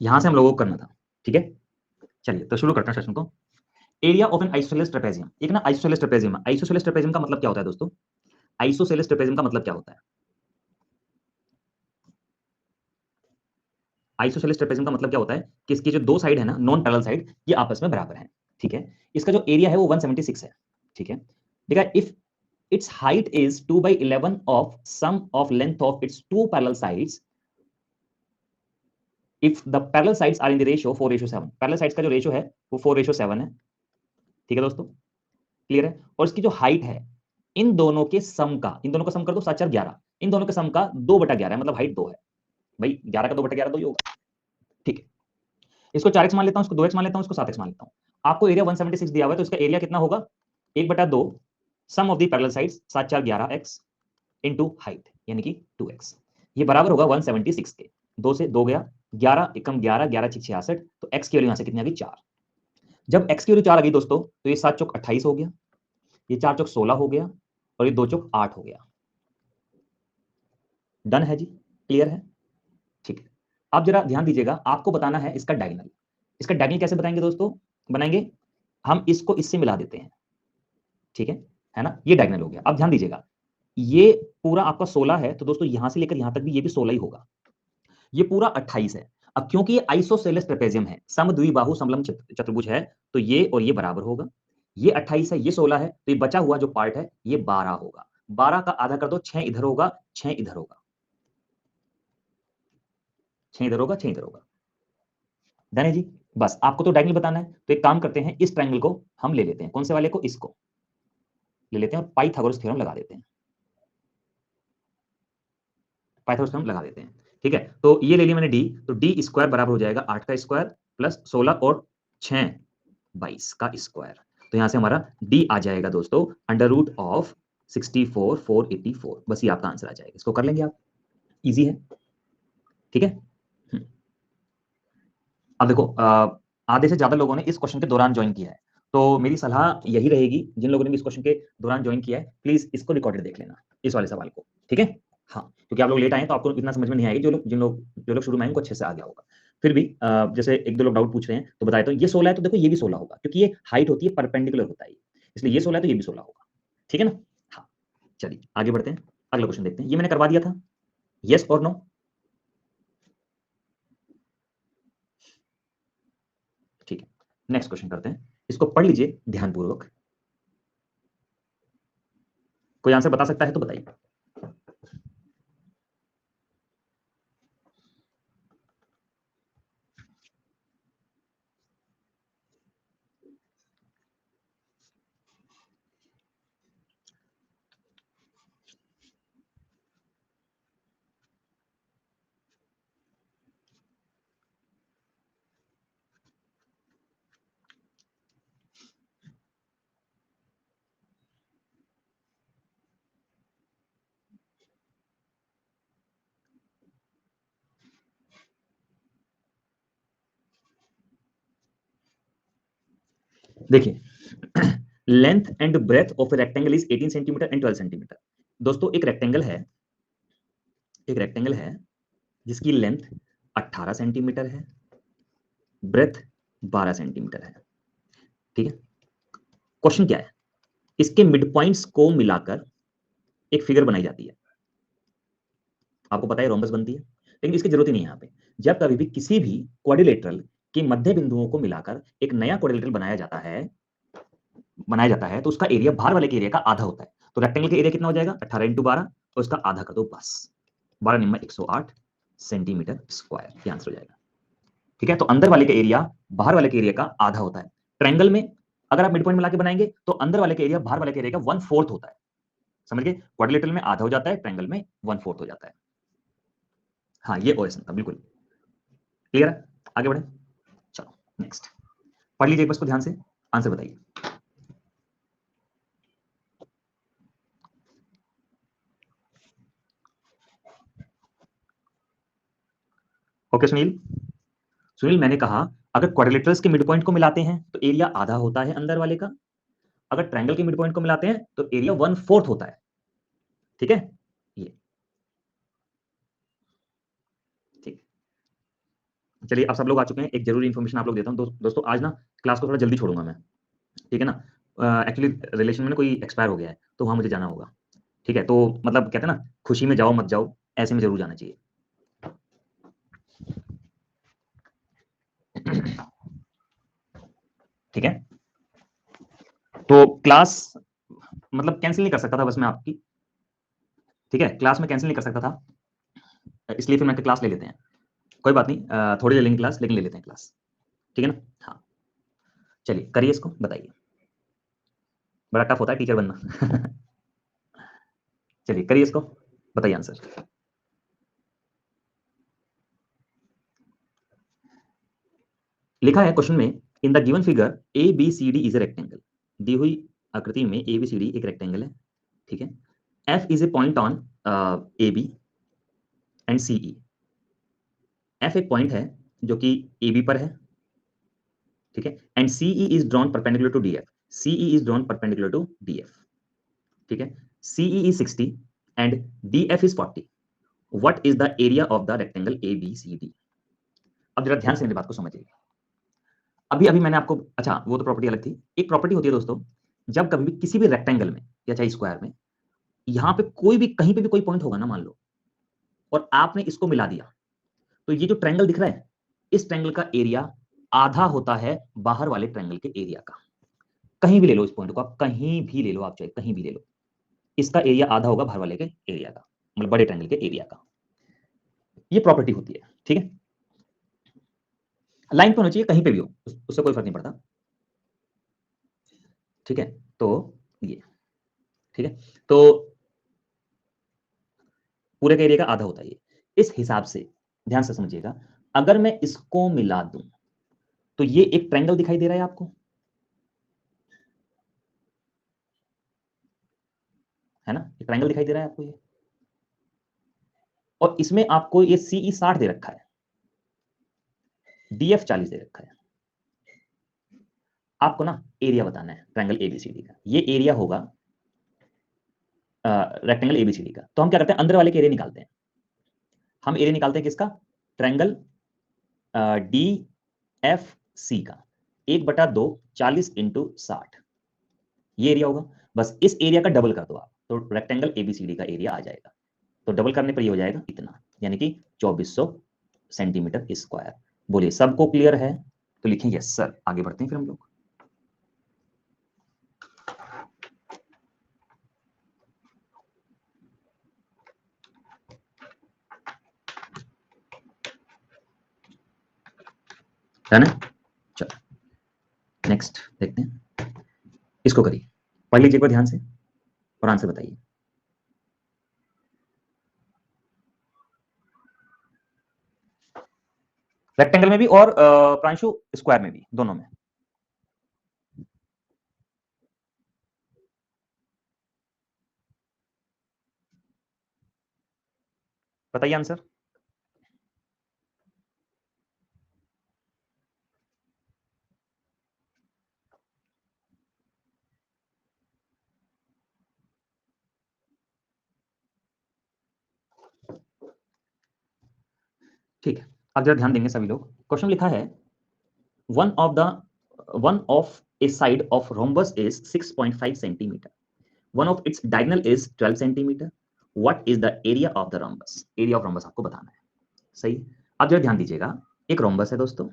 यहां से हम लोगों को करना था। ठीक है, चलिए तो शुरू करते हैं सेशन को। Area of N isosceles trapezium, एक ना आइसोसेलेस ट्रेपेजियम है। आइसोसेलेस ट्रेपेजियम का मतलब क्या होता है दोस्तों? आइसोसेलेस ट्रेपेजियम का मतलब क्या होता है? आइसोसेलेस ट्रेपेजियम का मतलब क्या होता है कि इसकी जो दो साइड है ना, नॉन पैरेलल साइड, ये आपस में बराबर है। ठीक है, इसका जो एरिया है वो 176 है। ठीक है, देखा, if its height is 2/11 of sum of length of its two parallel sides if the parallel sides are in the ratio 4:7। Parallel sides का जो रेशियो है वो 4:7 है। ठीक है दोस्तों, क्लियर है? और इसकी जो हाइट है, इन दोनों के सम का, इन दोनों का सम कर दो, 7/4 11, इन दोनों के सम का 2/11 है, मतलब हाइट 2 है। भाई 11 का 2/11 2 ही होगा। ठीक है, इसको 4x मान लेता हूं, इसको 2x मान लेता हूं, इसको 7x मान लेता हूं। आपको एरिया 176 दिया हुआ है, तो इसका एरिया कितना होगा? 1/2 sum of the parallel sides 7/4 11x into height यानी कि 2x। ये बराबर होगा 176 के। 2 से 2 गया, 11 एकम 11, 11 6 66, तो x की वैल्यू यहां से कितनी आ गई? 4। जब x की वैल्यू 4 आ गई दोस्तों, तो ये 7 चौक 28 हो गया, ये 4 चौक 16 हो गया, और ये 2 चौक 8 हो गया। डन है जी, क्लियर है? ठीक है, अब जरा ध्यान दीजिएगा, आपको बताना है इसका डायगोनल। इसका डायगोनल कैसे बताएंगे दोस्तों? बनाएंगे, हम इसको इससे मिला देते हैं। ठीक है ना? ये डायगोनल हो गया। अब ध्यान दीजिएगा, ये पूरा आपका 16 है, तो दोस्तों यहां से लेकर यहां तक भी ये भी 16 ही होगा। ये पूरा 28 है। अब क्योंकि ये आइसोसेलेस ट्रेपेजियम है, समद्विबाहु समलंब चतुर्भुज है, तो ये और ये बराबर होगा। ये 28 है, ये 16 है, तो ये बचा हुआ जो पार्ट है ये 12 होगा। 12 का आधा कर दो, 6 इधर होगा, 6 इधर होगा, 6 इधर होगा, 6 इधर होगा। डन है जी? बस आपको तो डायगोनल बताना है, तो एक काम करते हैं, इस ट्रायंगल को हम ले लेते हैं। कौन से वाले को? इसको ले लेते हैं और पाइथागोरस थ्योरम लगा देते हैं। पाइथागोरस थ्योरम लगा देते हैं। ठीक है, तो ये ले लिया मैंने डी, तो डी स्क्वायर बराबर हो जाएगा 8 का स्क्वायर प्लस 16 और 6 22 का स्क्वायर। तो यहां से हमारा डी आ जाएगा दोस्तों √64 484। बस ये आपका आंसर आ जाएगा। इसको कर लेंगे आप, इजी है। ठीक है, अब देखो, आधे से ज्यादा लोगों ने इस क्वेश्चन के दौरान ज्वाइन किया है, तो मेरी सलाह यही रहेगी, जिन लोगों ने भी इस क्वेश्चन के दौरान ज्वाइन किया है, प्लीज इसको रिकॉर्डेड देख लेना, इस वाले सवाल को। ठीक है, हाँ, क्योंकि आप लोग लेट आए तो आपको इतना समझ में नहीं आएगी। जो लोग शुरू में आए उनको अच्छे से आ गया होगा। फिर भी जैसे एक दो लोग डाउट पूछ रहे हैं, तो बताए तो ये 16 है, तो देखो ये भी 16 होगा, क्योंकि ये हाइट होती है, परपेंडिकुलर होता है, इसलिए ये 16 है तो ये भी 16 होगा। ठीक है ना? हाँ, चलिए आगे बढ़ते हैं, अगला क्वेश्चन देखते हैं। ये मैंने करवा दिया था, यस और नो? ठीक है, नेक्स्ट क्वेश्चन करते हैं, इसको पढ़ लीजिए ध्यानपूर्वक। कोई आंसर बता सकता है तो बताइए। देखिए, length and breadth of a rectangle is 18 centimetre and 12 centimetre. दोस्तों एक रेक्टेंगल है जिसकी लेंथ 18 सेंटीमीटर है, ब्रेथ 12 सेंटीमीटर है। ठीक है, क्वेश्चन क्या है? इसके मिड पॉइंट्स को मिलाकर एक फिगर बनाई जाती है। आपको पता है रोम्बस बनती है, लेकिन इसकी जरूरत ही नहीं है यहाँ पे। जब कभी भी किसी भी क्वाड्रिलेटरल के मध्य बिंदुओं को मिलाकर एक नया क्वाड्रिलेटरल बनाया जाता है, तो उसका एरिया बाहर वाले के एरिया का आधा होता है। तो रेक्टेंगल का एरिया कितना हो जाएगा? 18 × 12, तो इसका आधा कर दो बस, 12 निम्मा 108 सेंटीमीटर स्क्वायर, ये आंसर हो जाएगा। ठीक है, तो अंदर वाले का एरिया बाहर वाले के एरिया का आधा होता है। ट्रायंगल में अगर आप मिड पॉइंट मिला के बनाएंगे, तो अंदर वाले का एरिया बाहर वाले के एरिया का 1/4 होता है। समझ गए? क्वाड्रिलेटरल में आधा हो जाता है, ट्रायंगल में 1/4 हो जाता है। हाँ, ये ओएसएन था, बिल्कुल क्लियर है। आगे बढ़े, चलो नेक्स्ट पढ़ लीजिए बस को ध्यान से, आंसर बताइए। ओके सुनील, मैंने कहा अगर क्वाड्रिलेटरल्स के मिड पॉइंट को मिलाते हैं तो एरिया आधा होता है अंदर वाले का, अगर ट्रायंगल के मिड पॉइंट को मिलाते हैं तो एरिया 1/4 होता है। ठीक है, ये ठीक, चलिए अब सब लोग आ चुके हैं। एक जरूरी इन्फॉर्मेशन आप लोग देता हूँ दोस्तों, आज ना क्लास को थोड़ा जल्दी छोड़ूंगा मैं, ठीक है ना। एक्चुअली रिलेशन में ना कोई एक्सपायर हो गया है तो वहां मुझे जाना होगा, ठीक है। तो मतलब कहते हैं ना, खुशी में जाओ मत जाओ, ऐसे में जरूर जाना चाहिए। ठीक है, तो क्लास मतलब कैंसिल नहीं कर सकता था बस मैं आपकी, ठीक है, क्लास में कैंसिल नहीं कर सकता था, इसलिए फिर मैं क्लास ले लेते हैं। कोई बात नहीं, थोड़ी ले लेंगे क्लास, लेकिन ले लेते हैं क्लास, ठीक है ना। हाँ चलिए करिए इसको, बताइए। बड़ा टफ होता है टीचर बनना। चलिए करिए इसको, बताइए आंसर। लिखा है क्वेश्चन में, in the given figure A B C D is a rectangle. दी हुई आकृति में ए बी सी डी एक रेक्टेंगल है, ठीक है। F is a point on A B and C E. F एक पॉइंट है जो कि ए बी पर है, ठीक है। And C E is drawn perpendicular to D F. C E is drawn perpendicular to D F, ठीक है। सी E is 60 and D F is 40। What is the area of the rectangle A B C D. अब जरा ध्यान से मेरी बात को समझिए। अभी अभी मैंने आपको, अच्छा वो तो प्रॉपर्टी अलग थी, एक प्रॉपर्टी होती है दोस्तों, जब कभी भी किसी भी रेक्टेंगल में या चाहे स्क्वायर में, यहां पे कोई भी कहीं पे भी कोई पॉइंट होगा ना मान लो, और आपने इसको मिला दिया, तो ये जो ट्रायंगल दिख रहा है, इस ट्रायंगल का एरिया आधा होता है बाहर वाले ट्रायंगल के एरिया का। कहीं भी ले लो इस पॉइंट को, आप कहीं भी ले लो, आप चाहे कहीं भी ले लो, इसका एरिया आधा होगा बाहर वाले के एरिया का, मतलब बड़े ट्रायंगल के एरिया का। ये प्रॉपर्टी होती है, ठीक है। लाइन पे होना चाहिए, कहीं पे भी हो, उससे कोई फर्क नहीं पड़ता, ठीक है। तो ये, ठीक है, तो पूरे के एरिया का आधा होता है ये। इस हिसाब से ध्यान से समझिएगा, अगर मैं इसको मिला दूं तो ये एक ट्रायंगल दिखाई दे रहा है आपको, है ना, एक ट्रायंगल दिखाई दे रहा है आपको ये, और इसमें आपको ये सीई 60 दे रखा है, डीएफ 40 दे रखा है। आपको ना एरिया बताना है ट्रायंगल एबीसीडी का। ये एरिया होगा रेक्टेंगल एबीसीडी का। तो हम क्या करते हैं, अंदर वाले के एरिया निकालते हैं। हम एरिया निकालते हैं किसका, ट्रायंगल डी एफ सी का। 1/2 40 इंटू 60, ये एरिया होगा। बस इस एरिया का डबल कर दो आप, तो रेक्टेंगल एबीसीडी का एरिया आ जाएगा। तो डबल करने पर ये हो जाएगा इतना, यानी कि 2400 सेंटीमीटर स्क्वायर। बोलिए सबको क्लियर है, तो लिखें यस सर। आगे बढ़ते हैं फिर हम लोग। है ना, चलो नेक्स्ट देखते हैं। इसको करिए, पढ़ लीजिए एक बार ध्यान से और आंसर बताइए। रेक्टेंगल में भी और प्रांशु स्क्वायर में भी, दोनों में। बताइए आंसर। ठीक है, अब जरा ध्यान देंगे सभी लोग। क्वेश्चन लिखा है, one of the one of A side of rhombus is 6.5 centimetre, one of its diagonal is 12 centimetre. What is the area of the rhombus. Area of rhombus आपको बताना है, सही। अब जरा ध्यान दीजिएगा, एक रोम्बस है दोस्तों,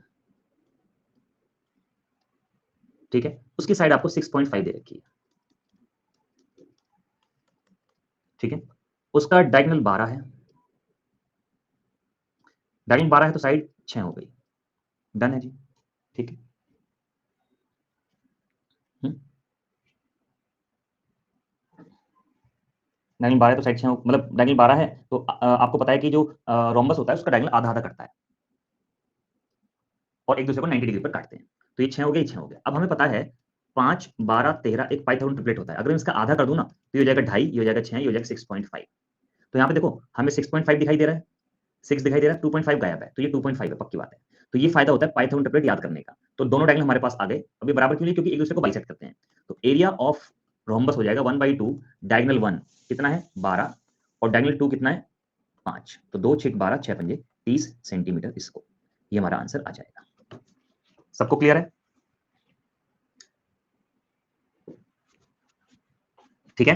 ठीक है, उसकी साइड आपको 6.5 दे रखी है, ठीक है। उसका डायगोनल 12 है, डायगोनल 12 है तो साइड 6 हो गई। डन है जी, ठीक है। डायगोनल 12 है तो साइड 6, मतलब डायगोनल 12 है तो आपको पता है कि जो रोम्बस होता है उसका डायगोनल आधा आधा करता है और एक दूसरे को 90 डिग्री पर काटते हैं। तो ये 6 हो गया, ये 6 हो गया। अब हमें पता है 5 12 13 एक पाइथागोरन ट्रिपलेट होता है। अगर मैं इसका आधा कर दूं ना तो ये हो जाएगा 2.5, ये हो जाएगा 6, ये हो जाएगा 6.5। तो यहाँ पे देखो हमें 6.5 दिखाई दे रहा है, 6 दिखाई दे रहा है, 2.5 गायब है, तो ये 2.5 है, पक्की बात है। तो ये फायदा होता है पाइथागोरन ट्रिपलेट याद करने का। तो दोनों डायगोनल हमारे पास आ गए। अब ये बराबर क्यों नहीं, क्योंकि एक दूसरे को बाइसेक्ट करते हैं। तो एरिया ऑफ रोम्बस हो जाएगा 1/2, डायगोनल 1 कितना है 12 और डायगोनल 2 कितना है 5। तो 2 6 12 6 पंजे 30 सेंटीमीटर इसको। ये हमारा आंसर आ जाएगा। सबको क्लियर है? ठीक है,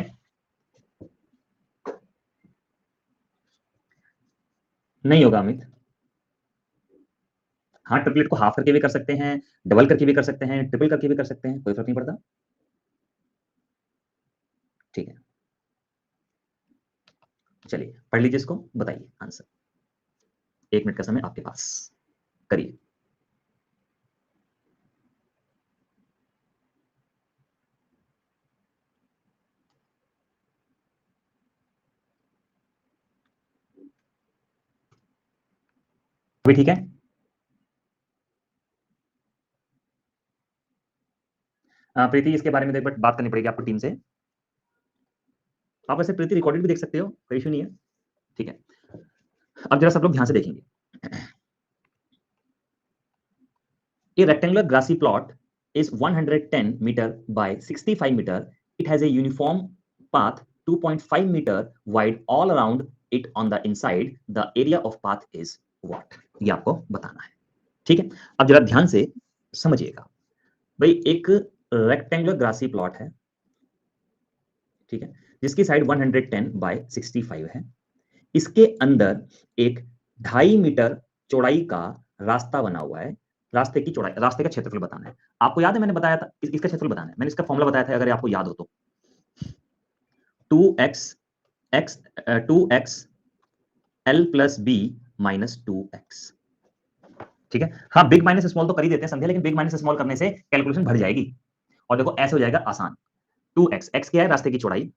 नहीं होगा अमित। हाँ, ट्रिपलेट को हाफ करके भी कर सकते हैं, डबल करके भी कर सकते हैं, ट्रिपल करके भी कर सकते हैं, कोई फर्क नहीं पड़ता। ठीक है, चलिए पढ़ लीजिए इसको, बताइए आंसर। 1 मिनट का समय आपके पास, करिए। अभी ठीक है? प्रीति, इसके बारे में तो एक बार बात करनी पड़ेगी आपको टीम से। आप ऐसे प्रीति रिकॉर्डेड भी देख सकते हो, कोई इशू नहीं है। ठीक है, अब जरा सब लोग ध्यान से देखेंगे। A rectangular grassy plot is 110 meter by 65 meter. It has a uniform path 2.5 meter wide all around it on the inside. The area of path is what? ये आपको बताना है। ठीक है, अब जरा ध्यान से समझिएगा। भाई एक रेक्टेंगुलर ग्रासी प्लॉट है, ठीक है, जिसकी साइड 110 बाय 65 है। इसके अंदर एक 2.5 मीटर चौड़ाई का रास्ता बना हुआ है। रास्ते की चौड़ाई, रास्ते का क्षेत्रफल बताना है। आपको याद है मैंने बताया था इसका क्षेत्रफल बताना है, मैंने इसका फॉर्मूला बताया था, अगर आपको याद हो तो 2x l plus B minus 2x। ठीक है, हाँ बिग माइनस स्मॉल तो कर ही देते हैं संध्या, लेकिन बिग माइनस स्मॉल करने से कैलकुलेशन बढ़ जाएगी। और देखो ऐसे हो जाएगा आसान, 2x, x क्या है? रास्ते की चौड़ाई,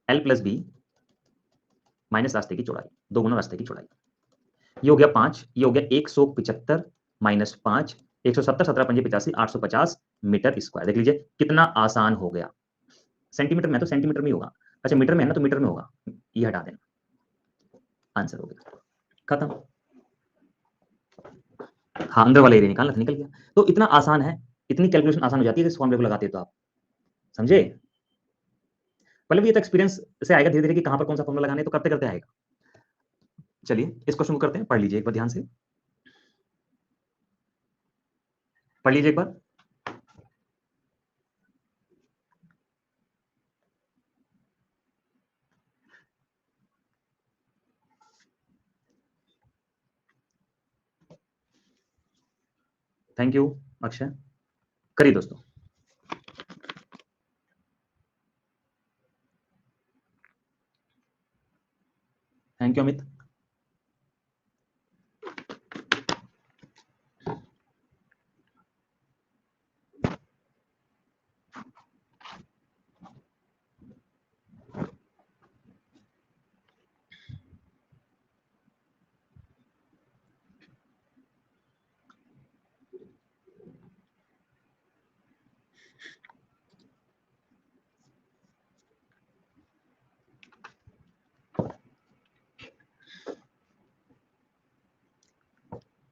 l प्लस बी माइनस रास्ते की चौड़ाई, 2 गुना रास्ते की चौड़ाई। ये हो गया 5, ये हो गया 175 माइनस 5, 170, 17 पंजे 85, 850 मीटर स्क्वायर। देख लीजिए कितना आसान हो गया। सेंटीमीटर में है तो सेंटीमीटर में ही होगा, अच्छा मीटर में है ना तो मीटर में होगा, ये हटा देना, आंसर हो गया, खत्म। हाँ, अंदर वाला एरिया निकालना था, निकल गया। तो इतना आसान है, इतनी कैलकुलेशन आसान हो जाती है इस फॉर्मूले को लगाते तो आप समझे। पहले भी ये तो एक्सपीरियंस से आएगा धीरे धीरे कि कहां पर कौन सा फॉर्मूला लगाना है, तो करते करते आएगा। चलिए इस क्वेश्चन को करते हैं, पढ़ लीजिए एक बार ध्यान से, पढ़ लीजिए एक बार। थैंक यू अक्षय, करिए दोस्तों। Thank you Amit.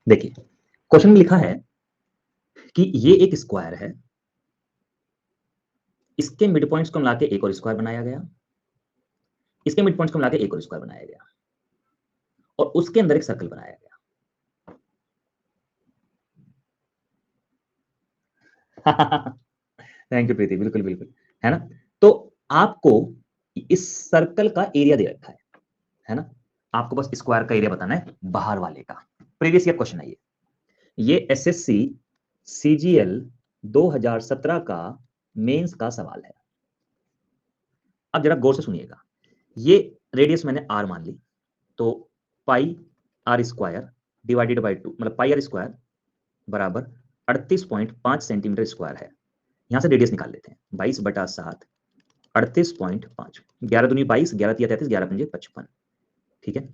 देखिए क्वेश्चन में लिखा है कि ये एक स्क्वायर है, इसके मिड पॉइंट्स को मिला के एक और स्क्वायर बनाया गया, इसके मिड पॉइंट्स को मिला के एक और स्क्वायर बनाया गया, और उसके अंदर एक सर्कल बनाया गया। थैंक यू प्रीति, बिल्कुल बिल्कुल, है ना। तो आपको इस सर्कल का एरिया दे रखा है ना, आपको बस स्क्वायर का एरिया बताना है बाहर वाले का। प्रीवियस ईयर क्वेश्चन है ये एसएससी सीजीएल 2017 का मेंस का सवाल है। अब जरा गौर से सुनिएगा, ये रेडियस मैंने आर मान ली, तो पाई आर स्क्वायर डिवाइडेड बाई 2, मतलब पाई आर स्क्वायर बराबर 38.5 सेंटीमीटर स्क्वायर है। यहां से रेडियस निकाल लेते हैं, 22/7 38.5, 11 दूनी 22, 11 तिया 33, 11 पंजे 55। ठीक है,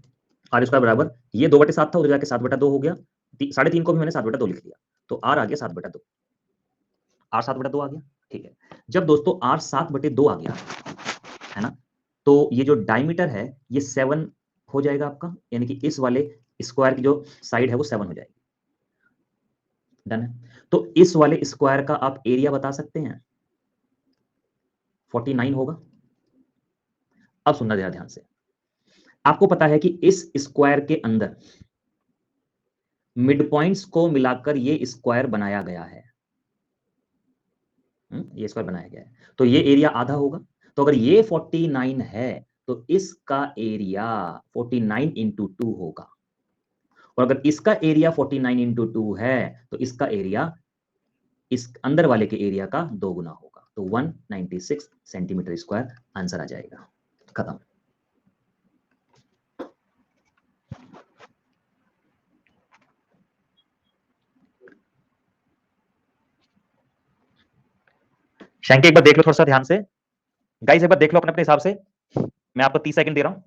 आर स्क्वायर बराबर ये 2/7 था, उधर जाके 7/2 हो गया, 3.5 को भी मैंने 7/2 लिख लिया, तो आर आ गया 7/2, आर 7/2 आ गया। ठीक है, जब दोस्तों आर 7/2 आ गया है ना, तो ये जो डायमीटर है ये 7 हो जाएगा आपका, यानी कि इस वाले स्क्वायर की जो साइड है वो 7 हो जाएगी। डन है, तो इस वाले स्क्वायर का आप एरिया बता सकते हैं, 49 होगा। अब सुनना जरा ध्यान से, आपको पता है कि इस स्क्वायर के अंदर मिड पॉइंट्स को मिलाकर ये स्क्वायर बनाया गया है। ये स्क्वायर बनाया गया है, तो ये एरिया आधा होगा। तो अगर ये 49 है तो इसका एरिया 49 इंटू 2 होगा, और अगर इसका एरिया 49 इंटू 2 है तो इसका एरिया इस अंदर वाले के एरिया का 2 गुना होगा, तो 196 सेंटीमीटर स्क्वायर आंसर आ जाएगा। खत्म। शैंकी एक बार देख लो थोड़ा सा ध्यान से, गाइस एक बार देख लो अपने अपने हिसाब से, मैं आपको 30 सेकंड दे रहा हूं।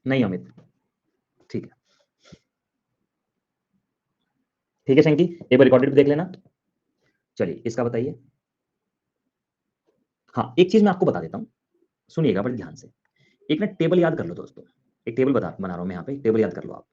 नहीं अमित, ठीक है, ठीक है शंकी, एक बार रिकॉर्डेड भी देख लेना। चलिए इसका बताइए। हाँ एक चीज मैं आपको बता देता हूँ, सुनिएगा बड़े ध्यान से। एक ना टेबल याद कर लो दोस्तों, एक टेबल बना रहा हूं मैं यहाँ पे, टेबल याद कर लो आप।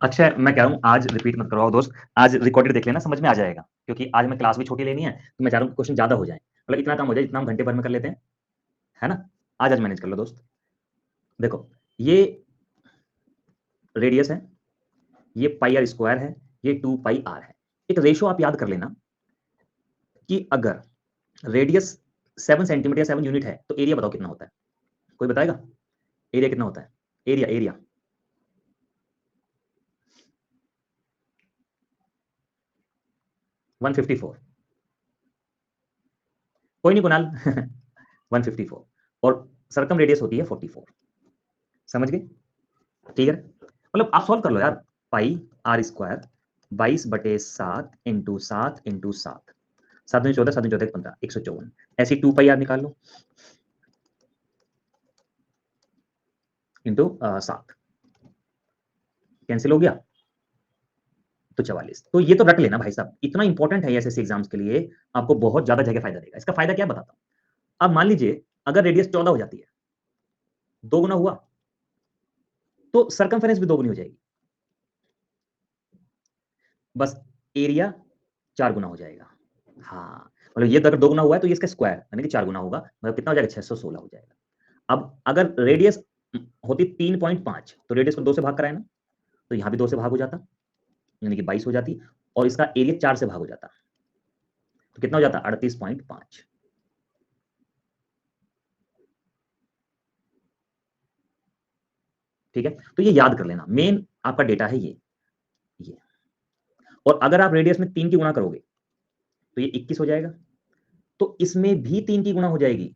अक्षय मैं कह रहा हूँ आज रिपीट मत करवाओ दोस्त, आज रिकॉर्डेड देख लेना, समझ में आ जाएगा, क्योंकि आज मैं क्लास भी छोटी लेनी है, तो मैं चाह रहा हूँ क्वेश्चन ज्यादा हो जाए, मतलब इतना काम हो जाए जितना हम घंटे भर में कर लेते हैं, है ना। आज आज मैनेज कर लो दोस्त। देखो ये रेडियस है, ये पाई आर स्क्वायर है, ये 2 पाई आर है। एक रेशो आप याद कर लेना कि अगर रेडियस 7 सेंटीमीटर या 7 यूनिट है तो एरिया बताओ कितना होता है, कोई बताएगा एरिया कितना होता है? Area area 154। कोई नहीं कुणाल 154, और सरकम रेडियस होती है 44। समझ गए? ठीक है, मतलब आप सॉल्व कर लो यार। पाई आर स्क्वायर 22/7 इंटू 7 7 14, 7 14 15, 154, ऐसी 2 पाई आर निकाल लो इंटू 7, कैंसिल हो गया तो 44। तो ये तो रख लेना भाई साहब, इतना इंपॉर्टेंट है एसएससी एग्जाम्स के लिए, आपको बहुत ज्यादा जगह फायदा देगा। इसका फायदा क्या बताता हूं। अब मान लीजिए अगर रेडियस 14 हो जाती है, 2 गुना हुआ, तो सरकमफेरेंस भी 2 गुनी हो जाएगी, बस एरिया 4 गुना हो जाएगा। हाँ मतलब ये अगर 2 गुना हुआ है तो ये इसका स्क्वायर यानी कि 4 गुना होगा, मतलब कितना हो जाएगा 616 हो जाएगा। अब अगर रेडियस होती 3.5 तो रेडियस को 2 से भाग कराए ना, तो यहां भी 2 से भाग हो जाता, यानी कि 22 हो जाती, और इसका एरिया 4 से भाग हो जाता, तो कितना हो जाता 38.5। ठीक है, तो ये याद कर लेना, मेन आपका डेटा है ये। और अगर आप रेडियस में 3 की गुणा करोगे तो ये 21 हो जाएगा, तो इसमें भी 3 की गुणा हो जाएगी,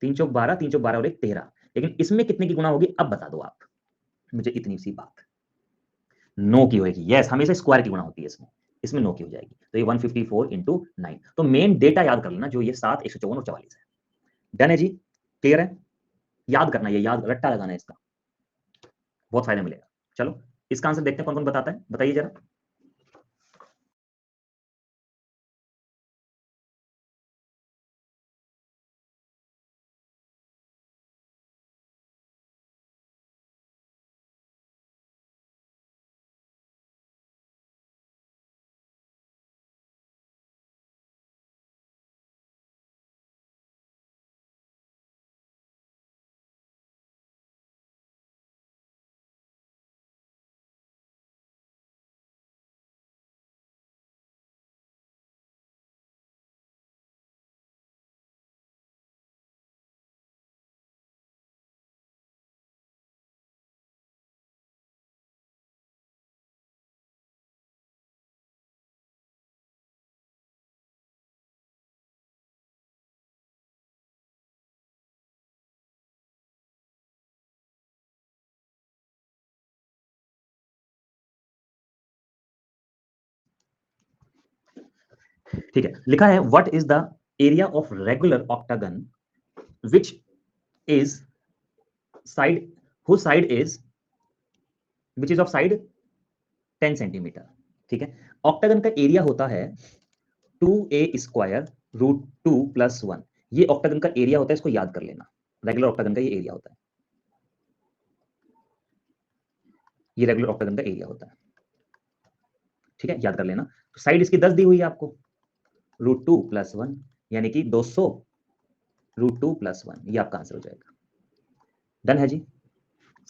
3 चौक 12, 3 चौक 12 और 1 13, लेकिन इसमें कितने की गुणा होगी अब बता दो आप मुझे, इतनी सी बात। 9 की होगी, यस, हमेशा स्क्वायर की गुणा होती है इसमें, इसमें 9 की हो जाएगी, तो ये 154 इंटू 9। तो मेन डेटा याद कर लेना जो ये 7, 154 और 44 है। डन है जी, क्लियर है, याद करना, ये याद रट्टा लगाना है इसका, बहुत फायदा मिलेगा। चलो इसका आंसर देखते हैं कौन कौन बताता है, बताइए जरा। ठीक है, लिखा है what is the area of regular octagon which is side whose side is which is of side 10 centimetre. ठीक है, ऑक्टागन का एरिया होता है 2a² √2 + 1। ये ऑक्टागन का एरिया होता है, इसको याद कर लेना। रेगुलर ऑक्टागन का ये एरिया होता है, ये रेगुलर ऑक्टागन का एरिया होता है। ठीक है, याद कर लेना। तो साइड इसकी 10 दी हुई है आपको, √2 + 1 यानी कि 200 √2 + 1, ये आपका आंसर हो जाएगा। डन है जी,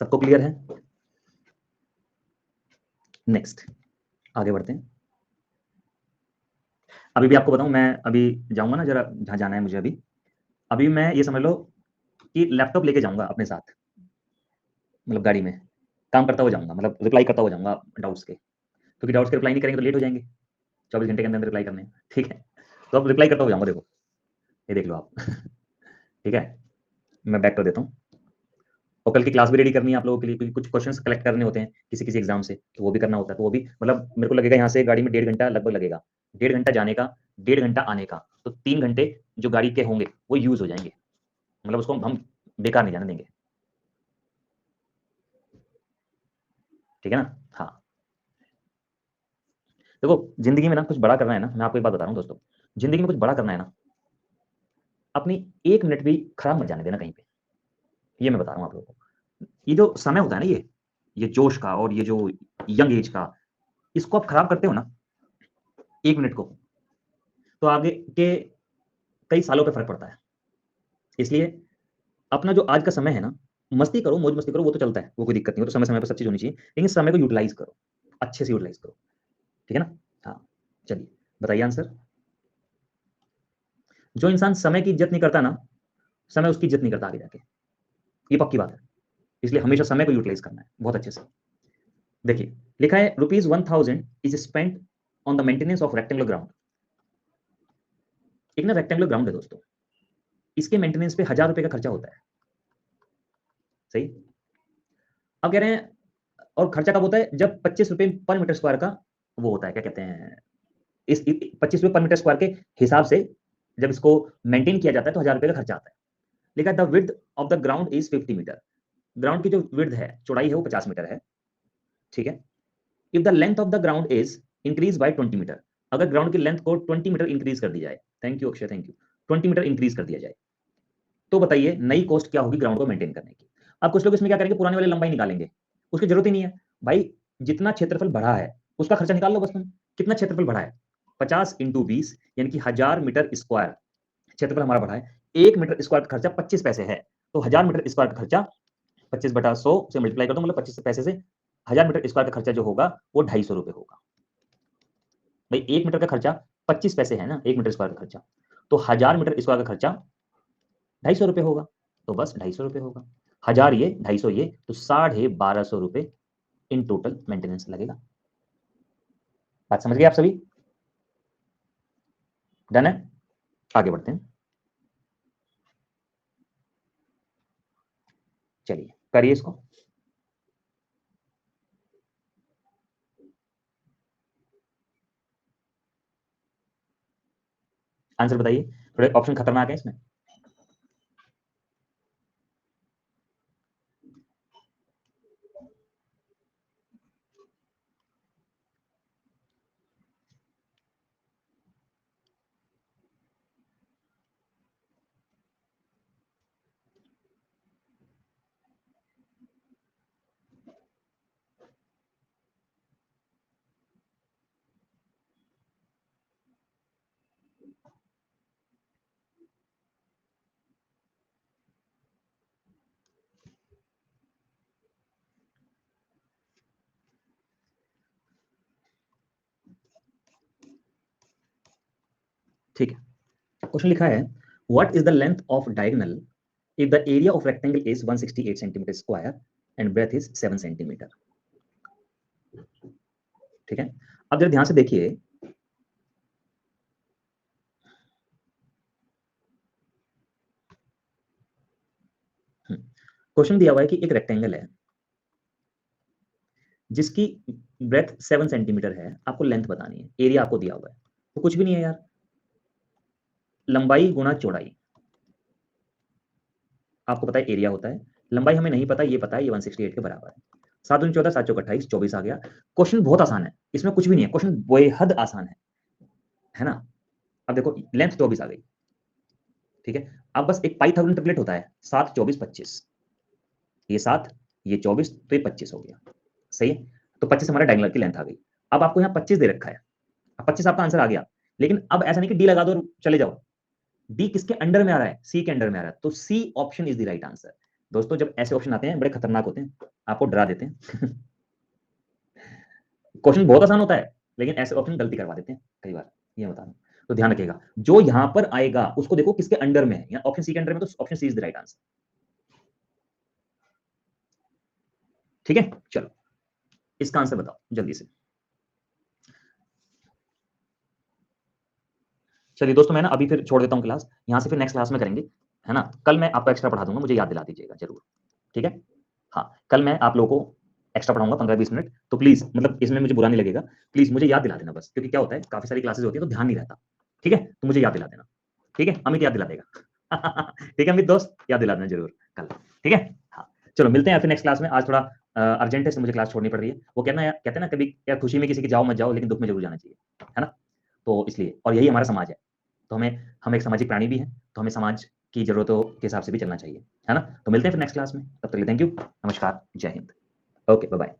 सबको क्लियर है? नेक्स्ट आगे बढ़ते हैं। अभी भी आपको बताऊं, मैं अभी जाऊंगा ना जरा जहां जाना है मुझे, अभी मैं ये समझ लो कि लैपटॉप लेके जाऊंगा अपने साथ, मतलब गाड़ी में काम करता हुआ जाऊंगा, मतलब रिप्लाई करता हुआ जाऊंगा डाउट्स के, क्योंकि डाउट्स के रिप्लाई नहीं करेंगे तो लेट हो जाएंगे, 24 घंटे के अंदर रिप्लाई करने हैं। ठीक है, तो अब रिप्लाई करता हुआ जाऊंगा, देखो ये देख लो आप। ठीक है, मैं बैक कर देता हूँ। और कल की क्लास भी रेडी करनी है आप लोगों के लिए, क्योंकि कुछ क्वेश्चंस कलेक्ट करने होते हैं किसी किसी एग्जाम से, तो वो भी करना होता है। तो वो भी मतलब मेरे को लगेगा यहाँ से गाड़ी में 1.5 घंटा लगभग लगेगा, 1.5 घंटा जाने का, 1.5 घंटा आने का, तो 3 घंटे जो गाड़ी के होंगे वो यूज हो जाएंगे, मतलब उसको हम बेकार नहीं जाने देंगे। ठीक है ना? हाँ, देखो जिंदगी में ना कुछ बड़ा करना है ना, मैं आपको एक बात बता रहा हूँ दोस्तों, जिंदगी में कुछ बड़ा करना है ना, अपनी 1 मिनट भी खराब मत जाने देना कहीं पे। ये मैं बता रहा हूँ आप लोगों को, ये जो समय होता है ना, ये जोश का और ये जो यंग एज का, इसको आप खराब करते हो ना 1 मिनट को, तो आगे के कई सालों पे फर्क पड़ता है। इसलिए अपना जो आज का समय है ना, मस्ती करो, मौज मस्ती करो, वो तो चलता है, वो कोई दिक्कत नहीं हो, तो समय समय पर सब चीज होनी चाहिए, लेकिन समय को यूटिलाइज करो, अच्छे से यूटिलाइज करो। ठीक है ना? हाँ, चलिए बताइए आंसर। जो इंसान समय की इज्जत नहीं करता ना, समय उसकी इज्जत नहीं करता आगे जाके, ये पक्की बात है। इसलिए हमेशा समय को यूटिलाइज करना है बहुत अच्छे से। देखिए लिखा है ₹1000 is spent on the maintenance of rectangular ground. एक ना रेक्टेंगुलर ग्राउंड है दोस्तों, इसके मेंटेनेंस पे ₹1000 का खर्चा होता है। सही, अब कह रहे हैं और खर्चा कब होता है, जब ₹25 पर मीटर स्क्वायर का वो होता है, क्या कहते हैं, इस ₹25 पर मीटर स्क्वायर के हिसाब से जब इसको मेंटेन किया जाता है तो ₹1000 का खर्चा आता है। लिखा है the width of the ground is 50 metre. Ground की जो विड्थ है, चौड़ाई है, वो 50 मीटर है। ठीक है, if the length of the ground is increase by 20 metre, अगर ग्राउंड की लेंथ को 20 मीटर इंक्रीज कर दी जाए, thank you Akshay, thank you, 20 metre increase कर दिया जाए, तो बताइए नई कॉस्ट क्या होगी ग्राउंड को मेंटेन करने की। अब कुछ लोग इसमें क्या करेंगे, पुराने वाले लंबाई निकालेंगे, उसकी जरूरत ही नहीं है भाई, जितना क्षेत्रफल बढ़ा है उसका खर्चा निकाल लो बस तुम। कितना क्षेत्रफल बढ़ा है, 50 × 20 यानी कि 1000 मीटर स्क्वायर क्षेत्रफल हमारा बढ़ा है। 1 मीटर स्क्वायर का खर्चा 25 पैसे है, तो 1000 मीटर स्क्वायर का खर्चा 25/100 से मल्टीप्लाई कर दो, मतलब 25 पैसे से 1000 मीटर स्क्वायर का खर्चा जो होगा वो ₹250 होगा। भाई 1 मीटर का खर्चा 25 पैसे है ना, 1 मीटर स्क्वायर का खर्चा, तो 1000 मीटर स्क्वायर का खर्चा ₹250 होगा, तो बस ₹250 होगा। 1000 ये 250 ये, तो ₹1250 इन टोटल मेंटेनेंस लगेगा। बात समझ गए आप सभी? डन है, आगे बढ़ते हैं। चलिए करिए इसको। आंसर बताइए, थोड़े ऑप्शन खतरनाक है इसमें। ठीक है, क्वेश्चन लिखा है what is the length of diagonal if the area of rectangle is 168 centimetre square and breadth is 7 centimetre. ठीक है, अब जरा ध्यान से देखिए, क्वेश्चन दिया हुआ है कि एक रेक्टेंगल है जिसकी ब्रेथ 7 सेंटीमीटर है, आपको लेंथ बतानी है, एरिया आपको दिया हुआ है, तो कुछ भी नहीं है यार, लंबाई गुणा चौड़ाई, आपको पता है एरिया होता है, लंबाई हमें नहीं पता, ये पता है ये 168 के बराबर है। 7 दूनी 14, 7 चौक 28, 24 आ गया। क्वेश्चन बहुत आसान है, इसमें कुछ भी नहीं है, क्वेश्चन बेहद आसान है ना। अब देखो लेंथ 24 आ गई, ठीक है। अब बस एक पाइथागोरन ट्रिपलेट होता है, 7 24 25, ये 7 ये 24 तो ये 25 हो गया, सही है। तो 25 हमारा डायगोनल की लेंथ आ गई। अब आपको यहाँ 25 दे रखा है, अब 25 आपका आंसर आ गया, लेकिन अब ऐसा नहीं कि डी लगा दो और चले जाओ। डी किसके अंडर में आ रहा है? सी के अंडर में आ रहा है, तो C option is the right answer. दोस्तों जब ऐसे ऑप्शन आते हैं बड़े खतरनाक होते हैं, आपको डरा देते हैं। क्वेश्चन बहुत आसान होता है, लेकिन ऐसे ऑप्शन गलती करवा देते हैं कई बार, ये बता दूं। तो ध्यान रखिएगा, जो यहां पर आएगा उसको देखो किसके अंडर में है, ऑप्शन सी के अंडर में, तो option C is the right answer. ठीक है, चलो इसका आंसर बताओ जल्दी से। चलिए दोस्तों, मैं ना अभी फिर छोड़ देता हूँ क्लास, यहाँ से फिर नेक्स्ट क्लास में करेंगे, है ना। कल मैं आपको एक्स्ट्रा पढ़ा दूंगा, मुझे याद दिला दीजिएगा जरूर, ठीक है। हाँ, कल मैं आप लोगों को एक्स्ट्रा पढ़ाऊंगा 15-20 मिनट, तो प्लीज मतलब इसमें मुझे बुरा नहीं लगेगा, प्लीज मुझे याद दिला देना बस, क्योंकि क्या होता है काफी सारी क्लासेस होती है तो ध्यान नहीं रहता, ठीक है। तो मुझे याद दिला देना, ठीक है। अमित याद दिला देगा। ठीक है अमित दोस्त, याद दिला देना जरूर कल, ठीक है। हाँ, चलो मिलते हैं फिर नेक्स्ट क्लास में। आज थोड़ा अर्जेंट है, तो मुझे क्लास छोड़नी पड़ रही है। वो कहना कहते हैं ना कभी, या खुशी में किसी की जाओ मत जाओ, लेकिन दुख में जरूर जाना चाहिए, है ना। तो इसलिए, और यही हमारा समाज है, तो हम एक सामाजिक प्राणी भी हैं, तो हमें समाज की जरूरतों के हिसाब से भी चलना चाहिए, है ना। तो मिलते हैं फिर नेक्स्ट क्लास में, तब तक के लिए थैंक यू, नमस्कार, जय हिंद, ओके बाय बाय।